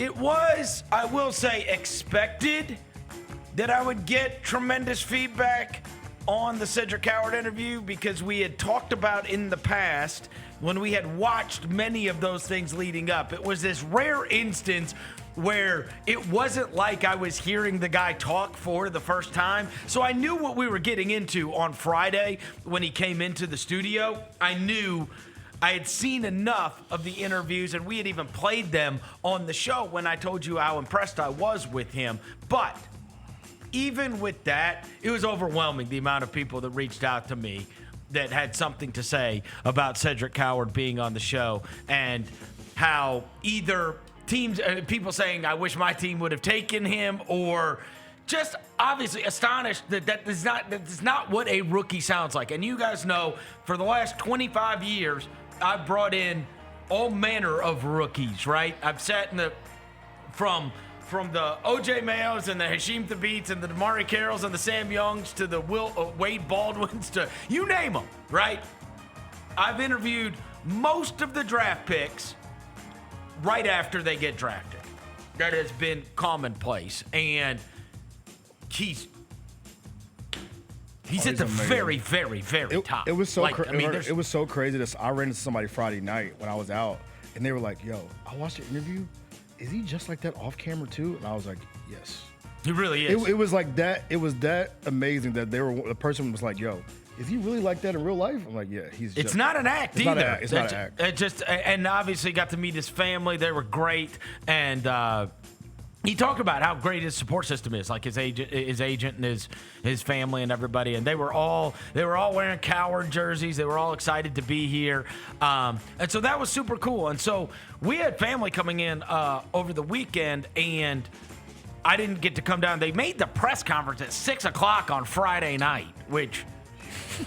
It was, I will say, expected that I would get tremendous feedback on the Cedric Howard interview because we had talked about in the past when we had watched many of those things leading up. It was this rare instance where it wasn't like I was hearing the guy talk for the first time. So I knew what we were getting into on Friday when he came into the studio. I knew I had seen enough of the interviews, and we had even played them on the show when I told you how impressed I was with him. But even with that, it was overwhelming, the amount of people that reached out to me that had something to say about Cedric Howard being on the show, and how either teams, people saying, I wish my team would have taken him, or just obviously astonished that that is not what a rookie sounds like. And you guys know, for the last 25 years, I've brought in all manner of rookies, right? I've sat in the, from the O.J. Mayos and the Hasheem Thabits and the Damari Carrolls and the Sam Youngs to the Wade Baldwins to you name them, right? I've interviewed most of the draft picks right after they get drafted. That has been commonplace. And he's at the very, very, very top. It was so it was so crazy that I ran into somebody Friday night when I was out, and they were like, yo, I watched the interview. Is he just like that off camera too? And I was like, yes. He really is. It was like that. It was that amazing that the person was like, yo, is he really like that in real life? I'm like, yeah, he's. It's not an act either. It's not an act. It just, and obviously got to meet his family. They were great, and he talked about how great his support system is, like his agent and his family and everybody. And they were all wearing Coward jerseys. They were all excited to be here, and so that was super cool. And so we had family coming in over the weekend, and I didn't get to come down. They made the press conference at 6:00 on Friday night, which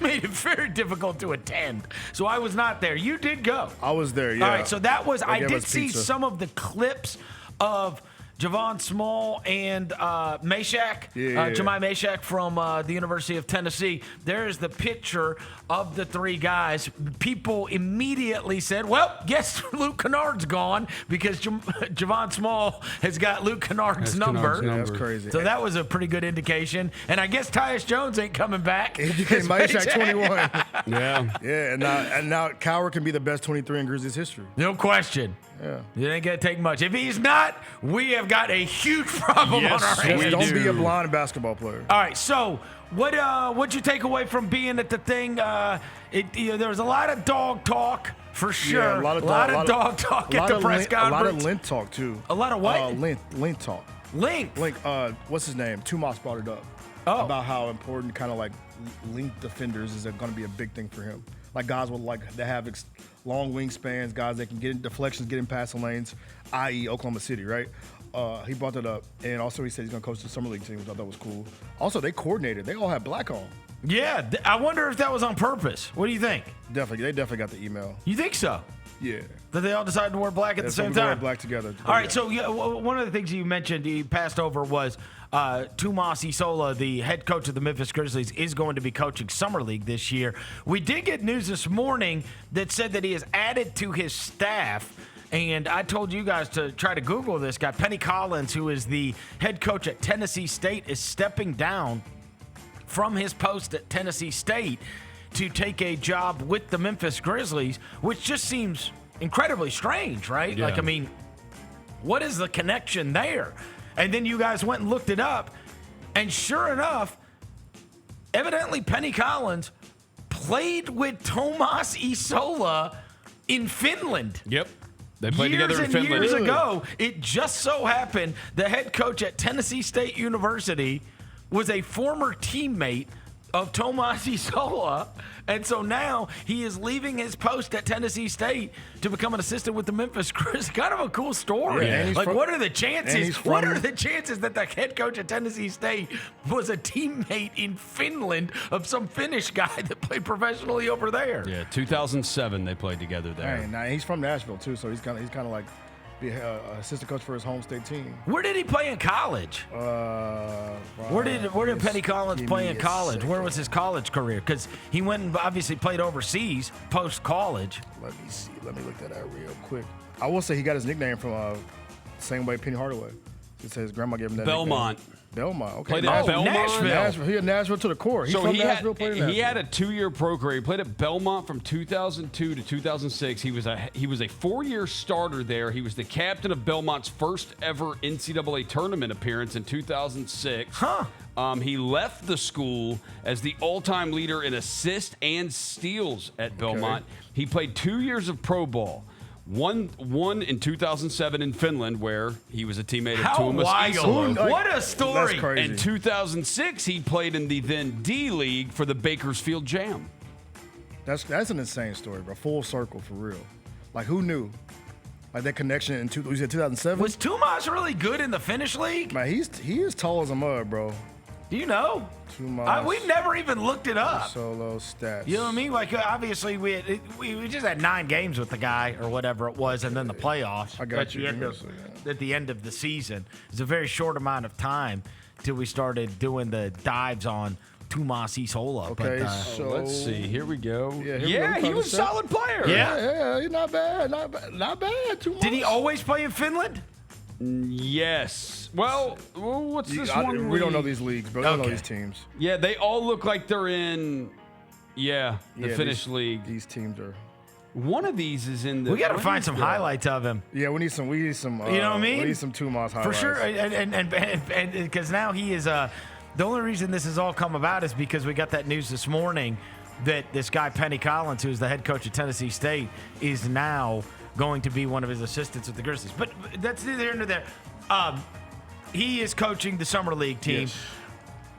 made it very difficult to attend. So I was not there. You did go. I was there, yeah. All right, so that was, I did see pizza. some of the clips of Javon Small and Mashack, Jahmai Mashack from the University of Tennessee. There's the picture of the three guys. People immediately said, well, guess Luke Kennard's gone because Javon Small has got Luke Kennard's number. Yeah, that's crazy. So that was a pretty good indication. And I guess Tyus Jones ain't coming back. He became Mashack 21. Yeah. Yeah, and now Coward can be the best 23 in Grizzlies history. No question. Yeah. It ain't going to take much. If he's not, we have got a huge problem on our hands. Don't be a blind basketball player. All right, so what'd you take away from being at the thing? There was a lot of dog talk for sure. Yeah, a lot of dog talk at the press conference. A lot of lint talk too. A lot of what? Lint talk. Link. What's his name? Tumas brought it up. Oh. About how important kind of like length defenders is going to be a big thing for him. Like guys with they have long wingspans, guys that can get in deflections, get in passing lanes, i.e. Oklahoma City, right? He brought that up, and also he said he's going to coach the summer league team, which I thought was cool. Also, they coordinated; they all had black on. Yeah, I wonder if that was on purpose. What do you think? Definitely, they definitely got the email. You think so? Yeah. That they all decided to wear black at the same time? Wear black together. All right, so one of the things you mentioned, you passed over, was Tumas Isola, the head coach of the Memphis Grizzlies, is going to be coaching Summer League this year. We did get news this morning that said that he has added to his staff, and I told you guys to try to Google this guy. Penny Collins, who is the head coach at Tennessee State, is stepping down from his post at Tennessee State to take a job with the Memphis Grizzlies, which just seems incredibly strange, right? Yeah. Like, I mean, what is the connection there? And then you guys went and looked it up, and sure enough, evidently Penny Collins played with Tumas Isola in Finland. Yep. They played together in Finland. Years ago, it just so happened the head coach at Tennessee State University was a former teammate of Tumas Isola, and so now he is leaving his post at Tennessee State to become an assistant with the Memphis Grizzlies. Kind of a cool story. Yeah, like, what are the chances? What are the chances that the head coach at Tennessee State was a teammate in Finland of some Finnish guy that played professionally over there? Yeah, 2007 they played together there. Right, now he's from Nashville too, so he's kind of like the assistant coach for his home state team. Where did he play in college? Where did Penny Collins play in college? Where was his college career? Because he went and obviously played overseas post college. Let me see. Let me look that up real quick. I will say he got his nickname from same way Penny Hardaway. He said his grandma gave him that Belmont. nickname. Belmont. Okay. Played at Belmont. Nashville. He had Nashville to the core. He's from Nashville. Played in Nashville. He had a 2-year pro career. He played at Belmont from 2002 to 2006. He was a 4-year starter there. He was the captain of Belmont's first ever NCAA tournament appearance in 2006. He left the school as the all-time leader in assists and steals at Belmont. He played 2 years of pro ball. One in 2007 in Finland, where he was a teammate of Tuomas Isolo. What a story! That's crazy. In 2006, he played in the then D League for the Bakersfield Jam. That's an insane story, bro. Full circle for real. Like, who knew? Like that connection in you said 2007. Was Tuomas really good in the Finnish league? Man, he is tall as a mud, bro. Do you know? Tuomas. We've never even looked it up. Solo stats. You know what I mean? Like, obviously, we just had 9 games with the guy or whatever it was, and then the playoffs. I got at you. The end at the end of the season. It's a very short amount of time till we started doing the dives on Tuomas Isolo. Okay, But, so Let's see. Here we go. Yeah, here we go. He was a solid player. Yeah. he's not bad. Not bad. Tuomas. did he always play in Finland? Yes. Well, what's this one? We don't know these leagues, bro. We don't know Okay. these teams. Yeah, they all look like they're in. The Finnish these, league. These teams are. One of these is in the. We got to what find is some that? highlights of him. Yeah, we need some. You know what I mean? We need some Tuomas highlights. For sure, and because now he is the only reason this has all come about is because we got that news this morning that this guy Penny Collins, who's the head coach at Tennessee State, is now going to be one of his assistants with the Grizzlies. But that's neither here nor there. He is coaching the summer league team.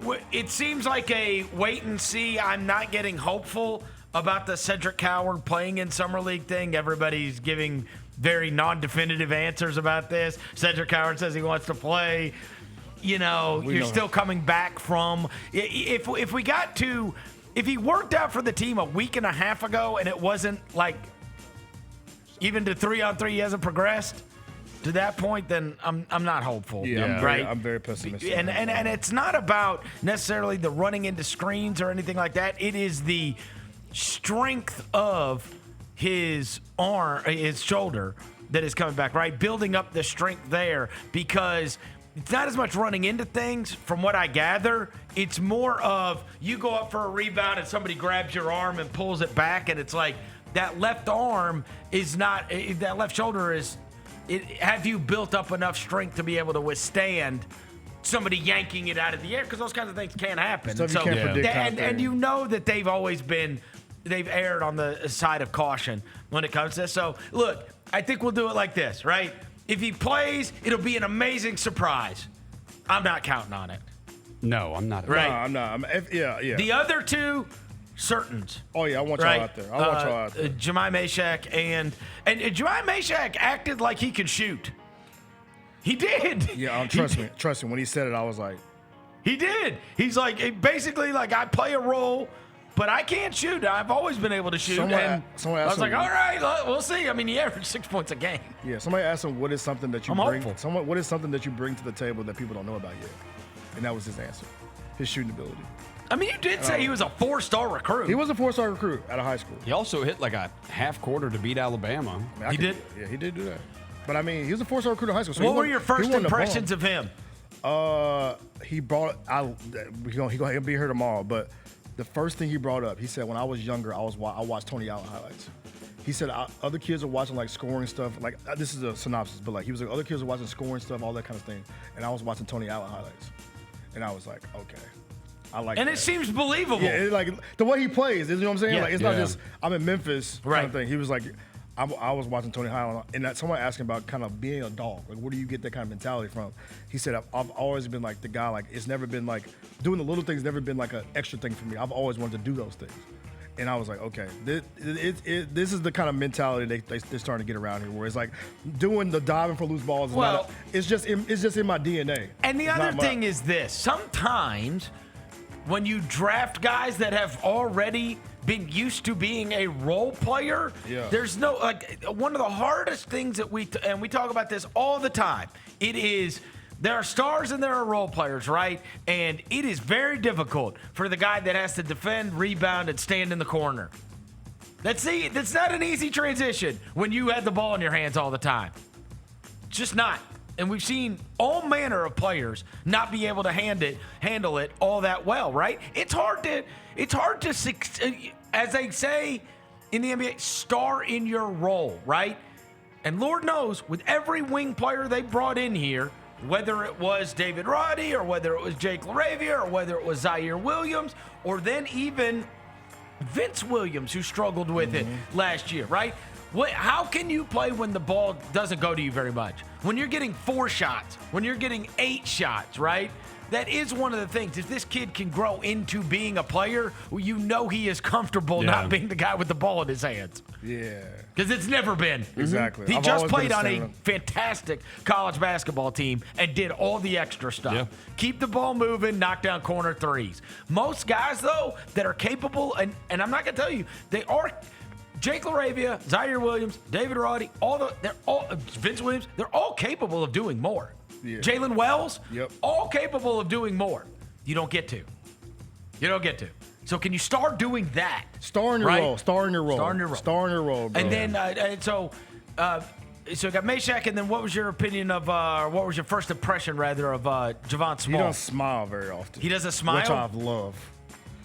Yes. It seems like a wait and see. I'm not getting hopeful about the Cedric Coward playing in summer league thing. Everybody's giving very non-definitive answers about this. Cedric Coward says he wants to play. You know, you're still coming back from. If he worked out for the team a week and a half ago and it wasn't like even to 3-on-3 he hasn't progressed to that point, then I'm not hopeful. Yeah, right. I'm very pessimistic. And it's not about necessarily the running into screens or anything like that. It is the strength of his arm, his shoulder that is coming back, right? Building up the strength there, because it's not as much running into things from what I gather. It's more of you go up for a rebound and somebody grabs your arm and pulls it back, and it's like that left arm is not, that left shoulder is, have you built up enough strength to be able to withstand somebody yanking it out of the air? Because those kinds of things can happen. Stuff you can't predict. And you know that they've always been, they've erred on the side of caution when it comes to this. So, look, I think we'll do it like this, right? If he plays, it'll be an amazing surprise. I'm not counting on it. No, I'm not. Right. No, I'm not. Yeah. The other two, certains. Oh, yeah, I want y'all Right. out there. I want y'all out there. Jahmai Mashack and Jahmai Mashack acted like he could shoot. He did. Yeah, trust me. When he said it, I was like, He did. He's like, basically, like, I play a role, but I can't shoot. I've always been able to shoot. Someone I asked was like, him- all right, we'll see. I mean, he averaged 6 points a game. yeah. Somebody asked him, what is something that you I'm bring? hopeful. What is something that you bring to the table that people don't know about yet? And that was his answer. His shooting ability. I mean, you did say he was a 4-star recruit. He was a 4-star recruit out of high school. He also hit like a half quarter to beat Alabama. I mean, He did? Yeah, he did do that. But I mean, he was a 4-star recruit in high school. So What were your first impressions of him? He brought. He's gonna be here tomorrow. But the first thing he brought up, he said, when I was younger, I watched Tony Allen highlights. He said other kids are watching like scoring stuff. Like this is a synopsis, but like he was like other kids are watching scoring stuff, all that kind of thing, and I was watching Tony Allen highlights, and I was like, okay. I like And that. it seems believable. Yeah, like the way he plays, you know what I'm saying? Yeah. Like it's not just I'm in Memphis kind Right. of thing. He was like, I was watching Tony Allen, and that someone asked him about kind of being a dog. Like, where do you get that kind of mentality from? He said, I've always been like the guy. Like, it's never been like doing the little things. Never been like an extra thing for me. I've always wanted to do those things. And I was like, okay, this is the kind of mentality they're starting to get around here, where it's like doing the diving for loose balls. It's just in my DNA. And the It's other not thing is this: sometimes when you draft guys that have already been used to being a role player, there's no, like, one of the hardest things that we talk about this all the time. It is, there are stars and there are role players, right? And it is very difficult for the guy that has to defend, rebound, and stand in the corner. That's not an easy transition when you have the ball in your hands all the time. It's just not. And we've seen all manner of players not be able to handle it all that well, right? It's hard to, as they say in the NBA, star in your role, right? And Lord knows, with every wing player they brought in here, whether it was David Roddy or whether it was Jake LaRavia or whether it was Zaire Williams or then even Vince Williams, who struggled with it last year, right? How can you play when the ball doesn't go to you very much? When you're getting 4 shots, when you're getting 8 shots, right? That is one of the things. If this kid can grow into being a player, you know he is comfortable not being the guy with the ball in his hands. Yeah. Because it's never been. Exactly. He I've just always played been on a a fan. fantastic college basketball team and did all the extra stuff. Yeah. Keep the ball moving, knock down corner threes. Most guys, though, that are capable, and I'm not going to tell you, they are – Jake LaRavia, Zaire Williams, David Roddy, Vince Williams, they're all capable of doing more. Yeah. Jalen Wells, Yep. all capable of doing more. You don't get to. So can you start doing that? Star in your Right? role. Star in your role. Star in your role. Star in your role, bro. And then, so you got Mashack, and then what was your opinion of, what was your first impression, rather, of Javon he Small? don't smile very often. He doesn't smile? Which I love.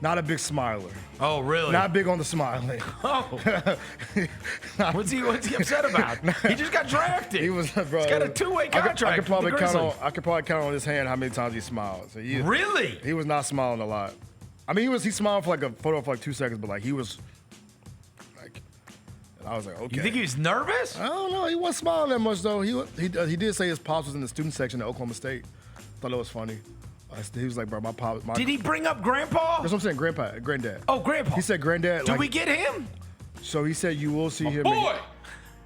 Not a big smiler. Oh, really? Not big on the smiling. Oh. What's he upset about? He just got drafted. He was, bro. He's got a 2-way contract. I could probably with the Grizzlies. I could probably count on his hand how many times he smiled. So Really? He was not smiling a lot. I mean, he smiled for like a photo for like 2 seconds, but like he was like, I was like, okay. You think he was nervous? I don't know. He wasn't smiling that much though. He did say his pops was in the student section at Oklahoma State. Thought it was funny. He was like, bro, my pop. Did he bring up Grandpa? That's what I'm saying, granddad. Oh, Grandpa. He said granddad. Did like, we get him? So he said you will see him. Boy!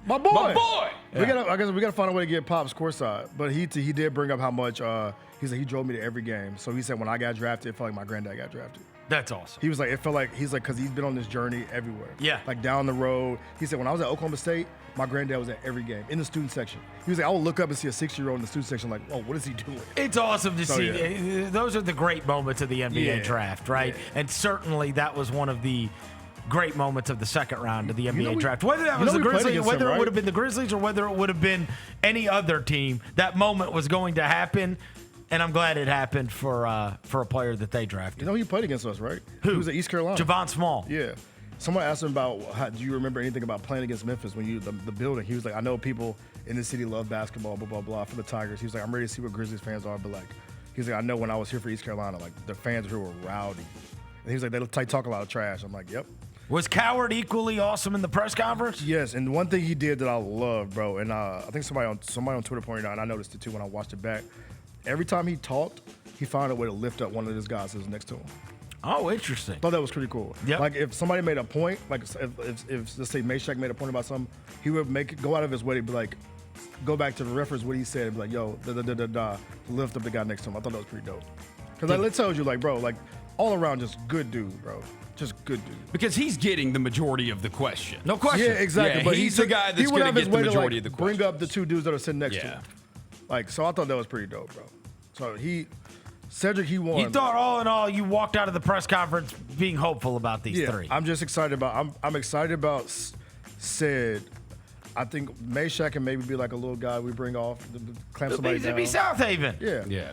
My boy. My boy! I guess we gotta find a way to get Pops courtside. But he did bring up how much he said he drove me to every game. So he said when I got drafted, it felt like my granddad got drafted. That's awesome. He was like, it felt like because he's been on this journey everywhere. Yeah. Like down the road. He said when I was at Oklahoma State, my granddad was at every game in the student section. He was like, I would look up and see a 6-year-old in the student section, like, oh, what is he doing? It's awesome to see. yeah. Those are the great moments of the NBA Yeah. draft, right? Yeah. And certainly that was one of the great moments of the second round of the NBA know we- draft. Whether that you was know the we played Grizzlies, against whether them, it right? would have been the Grizzlies or whether it would have been any other team, that moment was going to happen. And I'm glad it happened for a player that they drafted. You know he played against us, right? Who? He was at East Carolina. Javon Small. Yeah. Someone asked him about do you remember anything about playing against Memphis when the building? He was like, I know people in the city love basketball, blah, blah, blah, for the Tigers. He was like, I'm ready to see what Grizzlies fans are, but like, he's like, I know when I was here for East Carolina, like the fans here were rowdy. And he was like, they talk a lot of trash. I'm like, yep. Was Coward equally awesome in the press conference? Yes, and one thing he did that I love, bro, and I think somebody on Twitter pointed out, and I noticed it too when I watched it back. Every time he talked, he found a way to lift up one of his guys that was next to him. Oh, interesting. Thought that was pretty cool. Yep. Like if somebody made a point, like if let's say Mashack made a point about something, he would go out of his way to be like, go back to the reference what he said and be like, yo, lift up the guy next to him. I thought that was pretty dope. Because like, it tells you like, bro, like all around just good dude, bro. Just good dude. Because he's getting the majority of the question. No question. Yeah, exactly. Yeah, but he's the guy that's he went gonna out of his get the way to, majority like, of the bring questions. up the 2 dudes that are sitting next to Yeah. him. Like, so I thought that was pretty dope, bro. So Cedric, he won. You thought all in all, you walked out of the press conference being hopeful about these Yeah, three. I'm just excited about. I'm excited about Ced. I think Mashack can maybe be like a little guy we bring off, clamp somebody It'd be down. South Haven. Yeah, Yeah.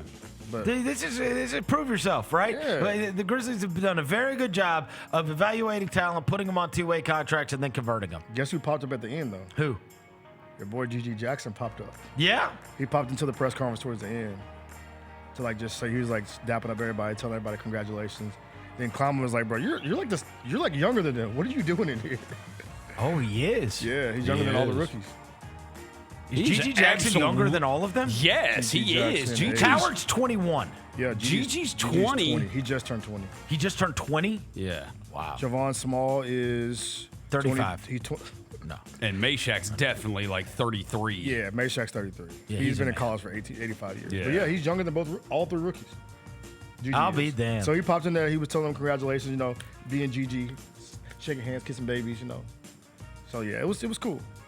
But This is prove yourself, right? Yeah. The Grizzlies have done a very good job of evaluating talent, putting them on 2-way contracts, and then converting them. guess who popped up at the end though? Who? Your boy GG Jackson popped up. Yeah. He popped into the press conference towards the end to like just say he was like dapping up everybody, telling everybody congratulations. Then Kleiman was like, "Bro, you're like this. You're like younger than them. What are you doing in here?" Oh, he is. Yeah, he's younger than all the is. rookies. Is He's Gigi Jackson absolute- younger than all of them? Yes, he Gigi is. Jackson Gigi's, is. Howard's 21. Yeah, Gigi's 20. He just turned 20. He just turned 20? Yeah. Wow. Javon Small is 35. 20, No. And Mashack's definitely like 33. yeah, Mashack's 33. Yeah, he's he's been a in man. college for 85 years. Yeah. But yeah, he's younger than all 3 rookies. Gigi I'll is. be damned. So he popped in there. He was telling them congratulations, being Gigi, shaking hands, kissing babies, So yeah, it was cool.